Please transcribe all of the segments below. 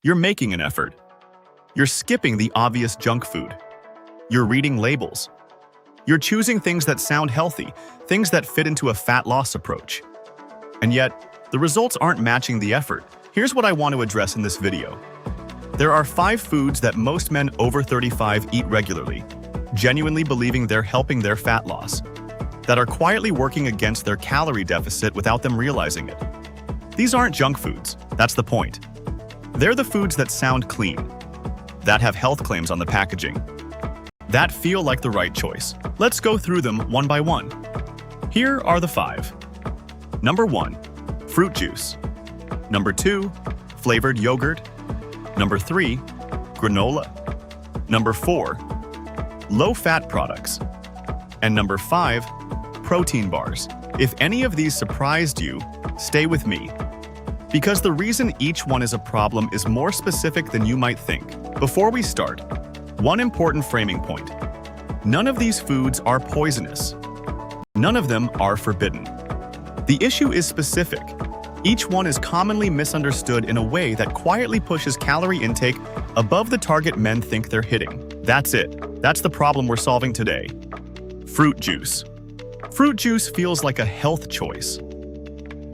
You're making an effort. You're skipping the obvious junk food. You're reading labels. You're choosing things that sound healthy, things that fit into a fat loss approach. And yet, the results aren't matching the effort. Here's what I want to address in this video. There are 5 foods that most men over 35 eat regularly, genuinely believing they're helping their fat loss, that are quietly working against their calorie deficit without them realizing it. These aren't junk foods, that's the point. They're the foods that sound clean, that have health claims on the packaging, that feel like the right choice. Let's go through them one by one. Here are the 5. Number 1, fruit juice. Number 2, flavored yogurt. Number 3, granola. Number 4, low-fat products. And number 5, protein bars. If any of these surprised you, stay with me. Because the reason each one is a problem is more specific than you might think. Before we start, one important framing point. None of these foods are poisonous. None of them are forbidden. The issue is specific. Each one is commonly misunderstood in a way that quietly pushes calorie intake above the target men think they're hitting. That's it. That's the problem we're solving today. Fruit juice. Fruit juice feels like a health choice.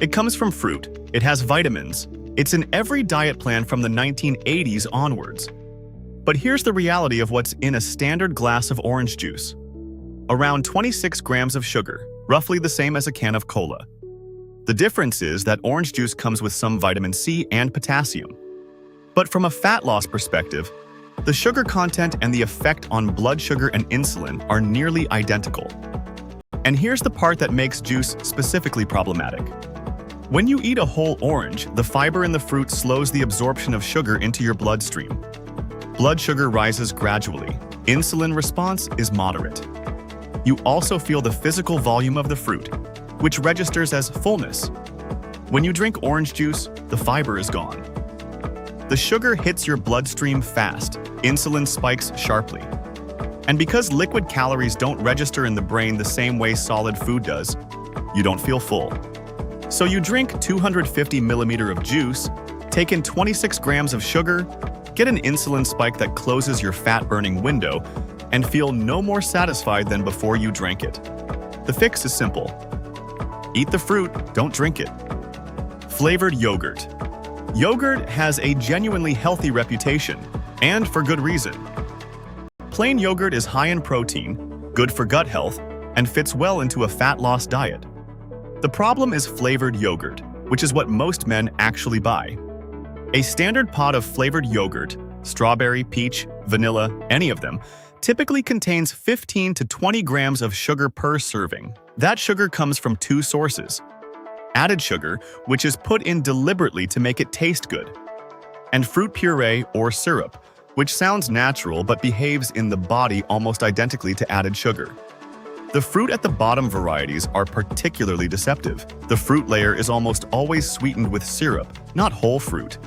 It comes from fruit. It has vitamins. It's in every diet plan from the 1980s onwards. But here's the reality of what's in a standard glass of orange juice. Around 26 grams of sugar, roughly the same as a can of cola. The difference is that orange juice comes with some vitamin C and potassium. But from a fat loss perspective, the sugar content and the effect on blood sugar and insulin are nearly identical. And here's the part that makes juice specifically problematic. When you eat a whole orange, the fiber in the fruit slows the absorption of sugar into your bloodstream. Blood sugar rises gradually. Insulin response is moderate. You also feel the physical volume of the fruit, which registers as fullness. When you drink orange juice, the fiber is gone. The sugar hits your bloodstream fast. Insulin spikes sharply. And because liquid calories don't register in the brain the same way solid food does, you don't feel full. So you drink 250 milliliters of juice, take in 26 grams of sugar, get an insulin spike that closes your fat-burning window, and feel no more satisfied than before you drank it. The fix is simple. Eat the fruit, don't drink it. Flavored yogurt. Yogurt has a genuinely healthy reputation, and for good reason. Plain yogurt is high in protein, good for gut health, and fits well into a fat loss diet. The problem is flavored yogurt, which is what most men actually buy. A standard pot of flavored yogurt, strawberry, peach, vanilla, any of them, typically contains 15 to 20 grams of sugar per serving. That sugar comes from 2 sources. Added sugar, which is put in deliberately to make it taste good, and fruit puree or syrup, which sounds natural but behaves in the body almost identically to added sugar. The fruit at the bottom varieties are particularly deceptive. The fruit layer is almost always sweetened with syrup, not whole fruit.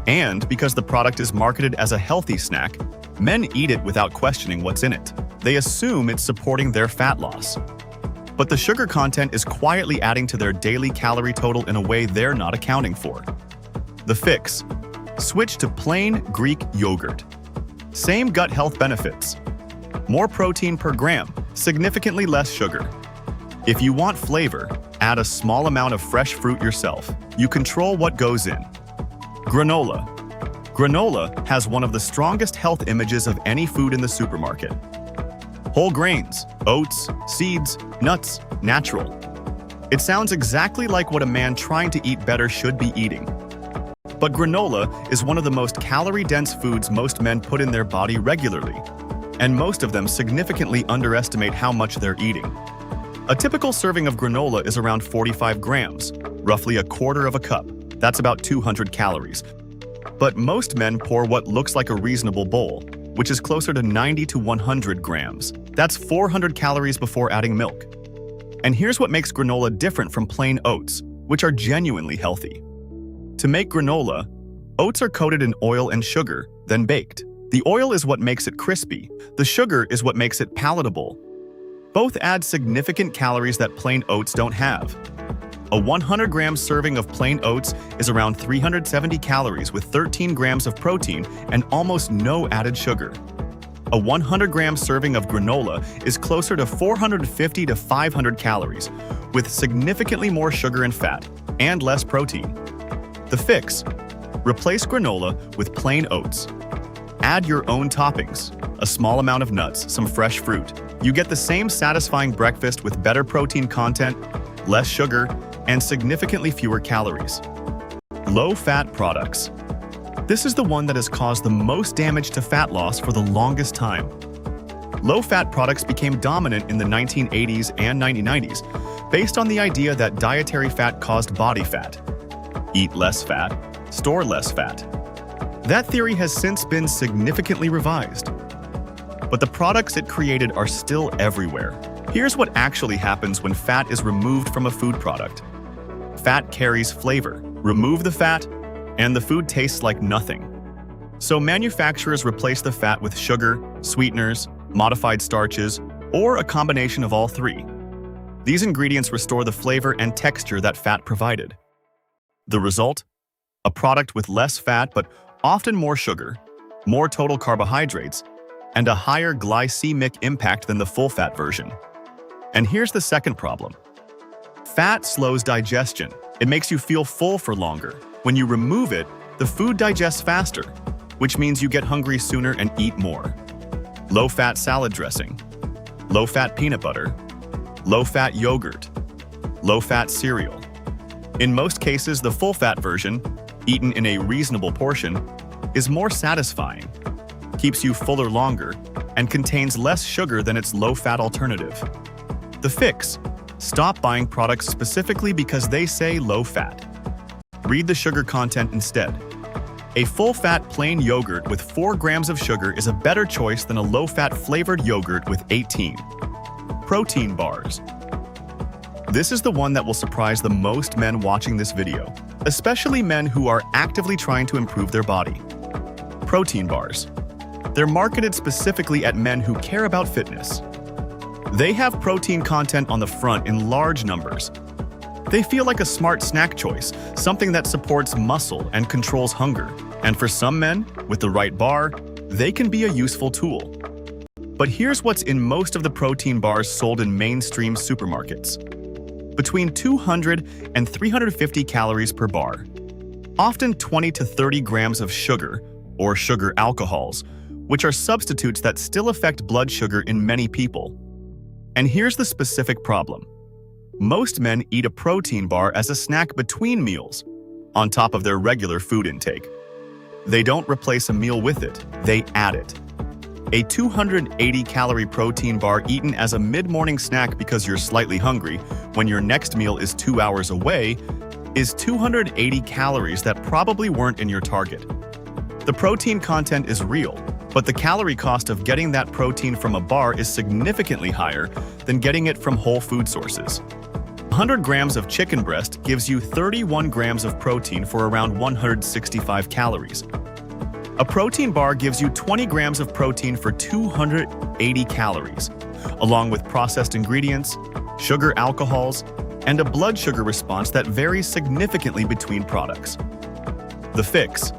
And because the product is marketed as a healthy snack, men eat it without questioning what's in it. They assume it's supporting their fat loss. But the sugar content is quietly adding to their daily calorie total in a way they're not accounting for. The fix: switch to plain Greek yogurt. Same gut health benefits. More protein per gram, significantly less sugar. If you want flavor, add a small amount of fresh fruit yourself. You control what goes in. Granola. Granola has one of the strongest health images of any food in the supermarket. Whole grains, oats, seeds, nuts, natural. It sounds exactly like what a man trying to eat better should be eating. But granola is one of the most calorie-dense foods most men put in their body regularly, and most of them significantly underestimate how much they're eating. A typical serving of granola is around 45 grams, roughly a quarter of a cup. That's about 200 calories. But most men pour what looks like a reasonable bowl, which is closer to 90 to 100 grams. That's 400 calories before adding milk. And here's what makes granola different from plain oats, which are genuinely healthy. To make granola, oats are coated in oil and sugar, then baked. The oil is what makes it crispy. The sugar is what makes it palatable. Both add significant calories that plain oats don't have. A 100-gram serving of plain oats is around 370 calories with 13 grams of protein and almost no added sugar. A 100-gram serving of granola is closer to 450 to 500 calories, with significantly more sugar and fat, and less protein. The fix: replace granola with plain oats. Add your own toppings, a small amount of nuts, some fresh fruit. You get the same satisfying breakfast with better protein content, less sugar, and significantly fewer calories. Low-fat products. This is the one that has caused the most damage to fat loss for the longest time. Low-fat products became dominant in the 1980s and 1990s based on the idea that dietary fat caused body fat. Eat less fat, store less fat. That theory has since been significantly revised. But the products it created are still everywhere. Here's what actually happens when fat is removed from a food product. Fat carries flavor. Remove the fat, and the food tastes like nothing. So manufacturers replace the fat with sugar, sweeteners, modified starches, or a combination of all three. These ingredients restore the flavor and texture that fat provided. The result? A product with less fat but often more sugar, more total carbohydrates, and a higher glycemic impact than the full-fat version. And here's the second problem. Fat slows digestion. It makes you feel full for longer. When you remove it, the food digests faster, which means you get hungry sooner and eat more. Low-fat salad dressing, low-fat peanut butter, low-fat yogurt, low-fat cereal. In most cases, the full-fat version, eaten in a reasonable portion, is more satisfying, keeps you fuller longer, and contains less sugar than its low-fat alternative. The fix: stop buying products specifically because they say low-fat. Read the sugar content instead. A full-fat plain yogurt with 4 grams of sugar is a better choice than a low-fat flavored yogurt with 18. Protein bars. This is the one that will surprise the most men watching this video, especially men who are actively trying to improve their body. Protein bars. They're marketed specifically at men who care about fitness. They have protein content on the front in large numbers. They feel like a smart snack choice, something that supports muscle and controls hunger. And for some men, with the right bar, they can be a useful tool. But here's what's in most of the protein bars sold in mainstream supermarkets. Between 200 and 350 calories per bar. Often 20 to 30 grams of sugar, or sugar alcohols, which are substitutes that still affect blood sugar in many people. And here's the specific problem. Most men eat a protein bar as a snack between meals, on top of their regular food intake. They don't replace a meal with it, they add it. A 280-calorie protein bar eaten as a mid-morning snack because you're slightly hungry when your next meal is 2 hours away is 280 calories that probably weren't in your target. The protein content is real, but the calorie cost of getting that protein from a bar is significantly higher than getting it from whole food sources. 100 grams of chicken breast gives you 31 grams of protein for around 165 calories. A protein bar gives you 20 grams of protein for 280 calories, along with processed ingredients, sugar alcohols, and a blood sugar response that varies significantly between products. The fix: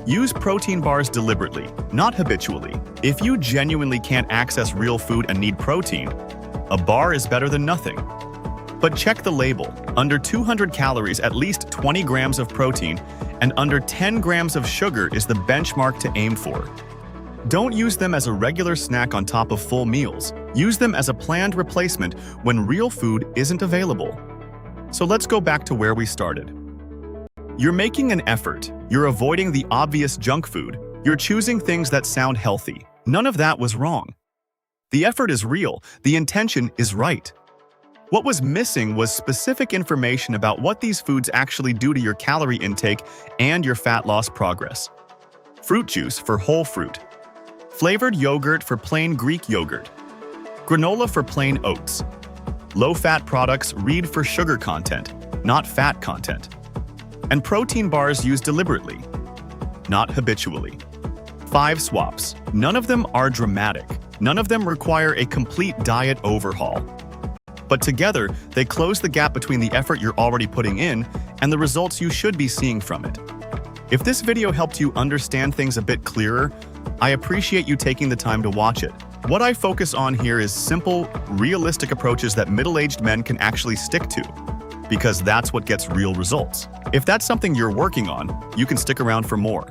use protein bars deliberately, not habitually. If you genuinely can't access real food and need protein, a bar is better than nothing. But check the label. Under 200 calories, at least 20 grams of protein, and under 10 grams of sugar is the benchmark to aim for. Don't use them as a regular snack on top of full meals. Use them as a planned replacement when real food isn't available. So let's go back to where we started. You're making an effort. You're avoiding the obvious junk food. You're choosing things that sound healthy. None of that was wrong. The effort is real. The intention is right. What was missing was specific information about what these foods actually do to your calorie intake and your fat loss progress. Fruit juice for whole fruit. Flavored yogurt for plain Greek yogurt. Granola for plain oats. Low-fat products read for sugar content, not fat content. And protein bars used deliberately, not habitually. 5 swaps. None of them are dramatic. None of them require a complete diet overhaul. But together, they close the gap between the effort you're already putting in and the results you should be seeing from it. If this video helped you understand things a bit clearer, I appreciate you taking the time to watch it. What I focus on here is simple, realistic approaches that middle-aged men can actually stick to, because that's what gets real results. If that's something you're working on, you can stick around for more.